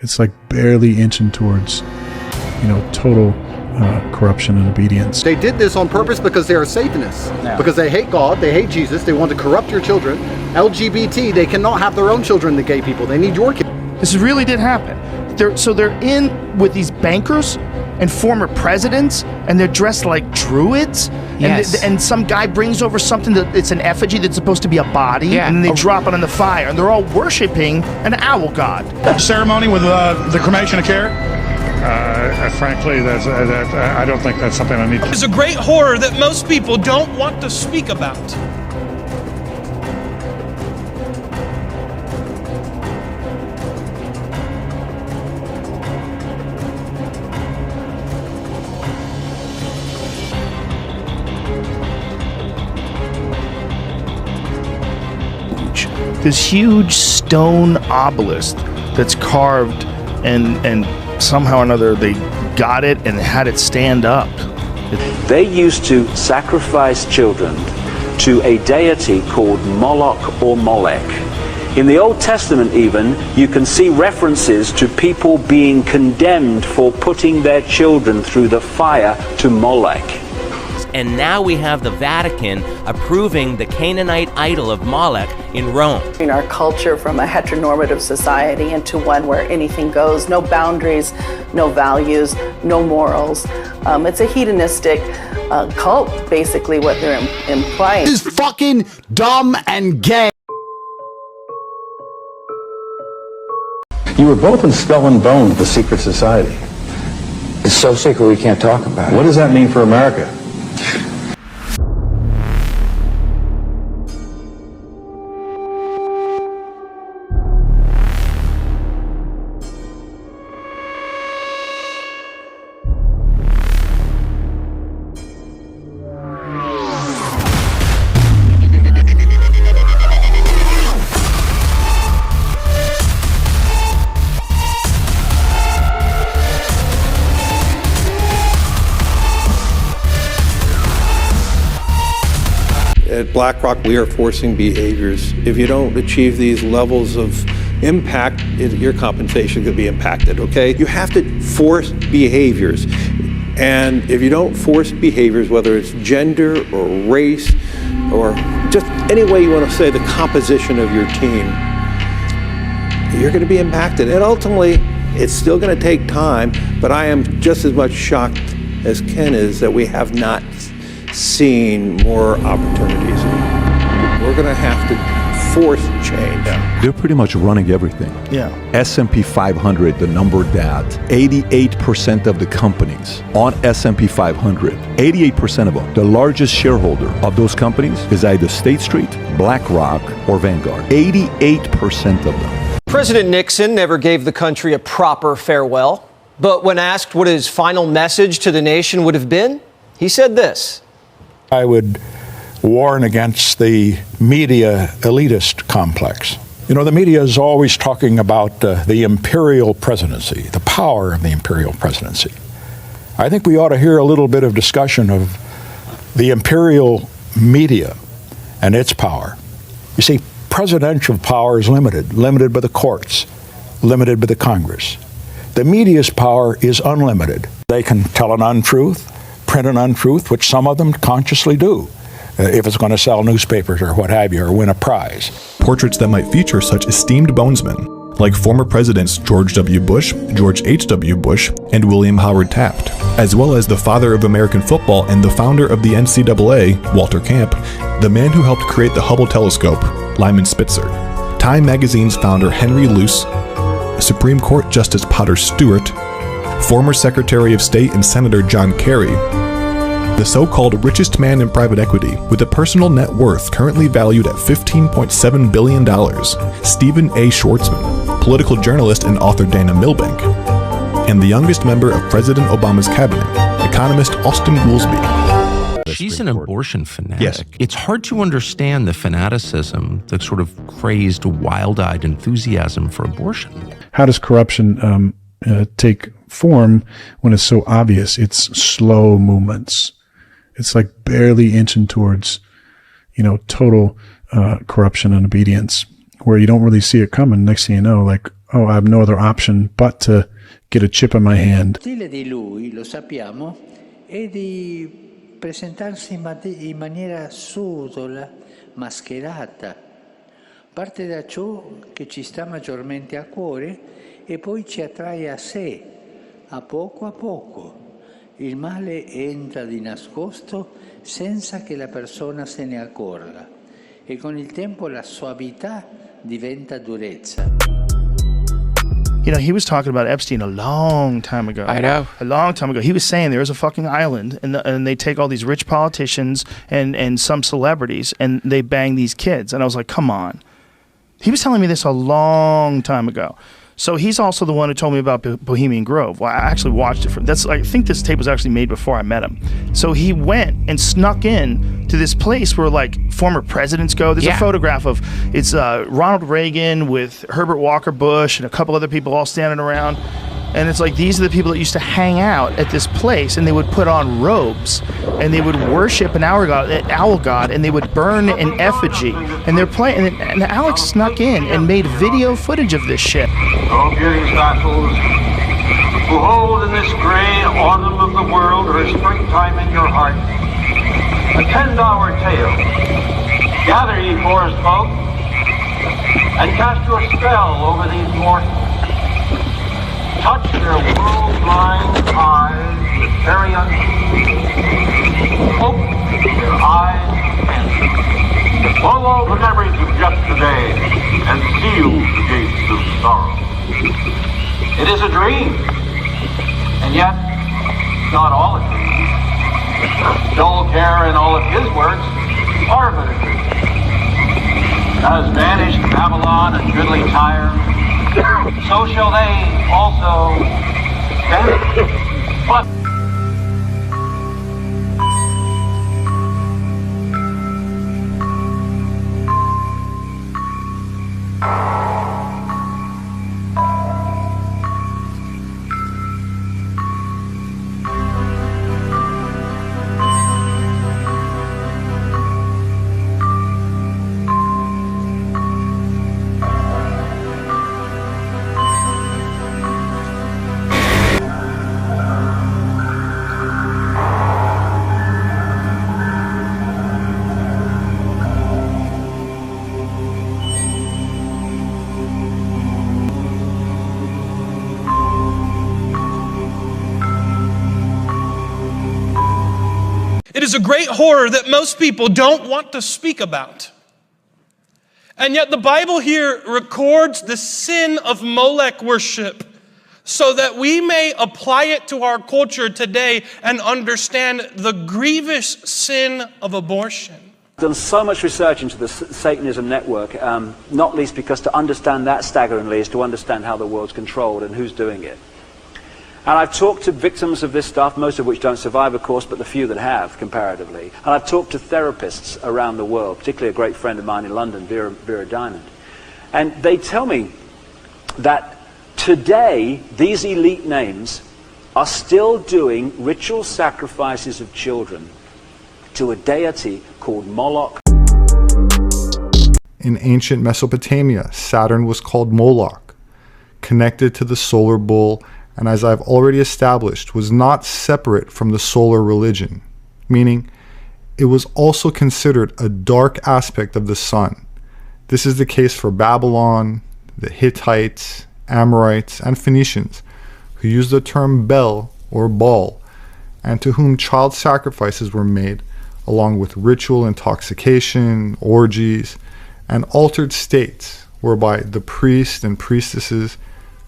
It's like barely inching towards, total corruption and obedience. They did this on purpose because they are Satanists. No. Because they hate God, they hate Jesus, they want to corrupt your children. LGBT, they cannot have their own children, the gay people. They need your kids. This really did happen. They're in with these bankers and former presidents, and they're dressed like druids. Yes. And some guy brings over something that it's an effigy that's supposed to be a body, and then they drop it on the fire, and they're all worshiping an owl god. Ceremony with the cremation of care? Frankly, I don't think that's something I need to... It's a great horror that most people don't want to speak about. This huge stone obelisk that's carved, and somehow or another they got it and had it stand up. They used to sacrifice children to a deity called Moloch or Molech. In the Old Testament even, you can see references to people being condemned for putting their children through the fire to Molech. And now we have the Vatican approving the Canaanite idol of Moloch in Rome. In our culture from a heteronormative society into one where anything goes, no boundaries, no values, no morals. It's a hedonistic cult, basically what they're implying. This is fucking dumb and gay. You were both in Skull and Bones, the secret society. It's so secret we can't talk about it. What does that mean for America? At BlackRock, we are forcing behaviors. If you don't achieve these levels of impact, your compensation could be impacted, okay? You have to force behaviors. And if you don't force behaviors, whether it's gender or race or just any way you want to say the composition of your team, you're going to be impacted. And ultimately, it's still going to take time, but I am just as much shocked as Ken is that we have not seen more opportunities. We're going to have to force change. They're pretty much running everything. Yeah. S&P 500, the number that 88% of the companies on S&P 500, 88% of them, the largest shareholder of those companies is either State Street, BlackRock, or Vanguard. 88% of them. President Nixon never gave the country a proper farewell, but when asked what his final message to the nation would have been, he said this. I would warn against the media elitist complex. You know, the media is always talking about the imperial presidency, the power of the imperial presidency. I think we ought to hear a little bit of discussion of the imperial media and its power. You see, presidential power is limited by the courts, limited by the Congress. The media's power is unlimited. They can tell an untruth, print an untruth, which some of them consciously do, if it's going to sell newspapers or what have you, or win a prize. Portraits that might feature such esteemed bonesmen, like former presidents George W. Bush, George H.W. Bush, and William Howard Taft, as well as the father of American football and the founder of the NCAA, Walter Camp, the man who helped create the Hubble telescope, Lyman Spitzer, Time magazine's founder Henry Luce, Supreme Court Justice Potter Stewart, former Secretary of State and Senator John Kerry, the so-called richest man in private equity with a personal net worth currently valued at $15.7 billion, Stephen A. Schwartzman, political journalist and author Dana Milbank, and the youngest member of President Obama's cabinet, economist Austin Goolsbee. She's an abortion fanatic. Yes. It's hard to understand the fanaticism, the sort of crazed, wild-eyed enthusiasm for abortion. How does corruption take form when it's so obvious? It's slow movements. It's like barely inching towards, total corruption and obedience, where you don't really see it coming. Next thing you know, like oh, I have no other option but to get a chip in my hand. Lo stile di lui, lo sappiamo, è di presentarsi in maniera subdola, mascherata. Parte da ciò che ci sta maggiormente a cuore e poi ci attrae a sé, a poco. Il male entra di nascosto senza che la persona se ne accorga e con il tempo la suavità diventa durezza. You know, he was talking about Epstein a long time ago. I know. A long time ago. He was saying there's a fucking island, and they take all these rich politicians and some celebrities, and they bang these kids. And I was like, come on. He was telling me this a long time ago. So he's also the one who told me about Bohemian Grove. Well, I actually watched it. I think this tape was actually made before I met him. So he went and snuck in to this place where like former presidents go. There's a photograph of it's Ronald Reagan with Herbert Walker Bush and a couple other people all standing around. And it's like these are the people that used to hang out at this place, and they would put on robes, and they would worship an owl god, and they would burn an effigy. And they're playing, and Alex snuck in and made video footage of this shit. Oh, beauty vassals, who hold in this gray autumn of the world her springtime in your heart, a 10-hour tale. Gather, ye forest folk, and cast your spell over these mortals. Touch their world-blind eyes with fairy unseen. Open their eyes and blow all the memories of yesterday and seal the gates of sorrow. It is a dream, and yet not all a dream. Joel Kerr and all of his works are but a dream. As vanished Babylon and goodly Tyre, so shall they also vanish. But It is a great horror that most people don't want to speak about. And yet the Bible here records the sin of Molech worship so that we may apply it to our culture today and understand the grievous sin of abortion. I've done so much research into the Satanism network, not least because to understand that staggeringly is to understand how the world's controlled and who's doing it. And I've talked to victims of this stuff, most of which don't survive, of course, but the few that have, comparatively. And I've talked to therapists around the world, particularly a great friend of mine in London, Vera Diamond. And they tell me that today, these elite names are still doing ritual sacrifices of children to a deity called Moloch. In ancient Mesopotamia, Saturn was called Moloch, connected to the solar bull, and as I've already established, was not separate from the solar religion, meaning it was also considered a dark aspect of the sun. This is the case for Babylon, the Hittites, Amorites, and Phoenicians, who used the term Bel or Baal, and to whom child sacrifices were made, along with ritual intoxication, orgies, and altered states whereby the priests and priestesses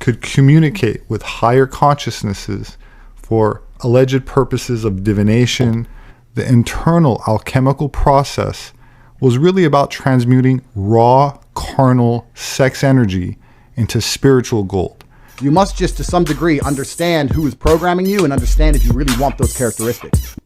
could communicate with higher consciousnesses for alleged purposes of divination. The internal alchemical process was really about transmuting raw, carnal sex energy into spiritual gold. You must just, to some degree, understand who is programming you and understand if you really want those characteristics.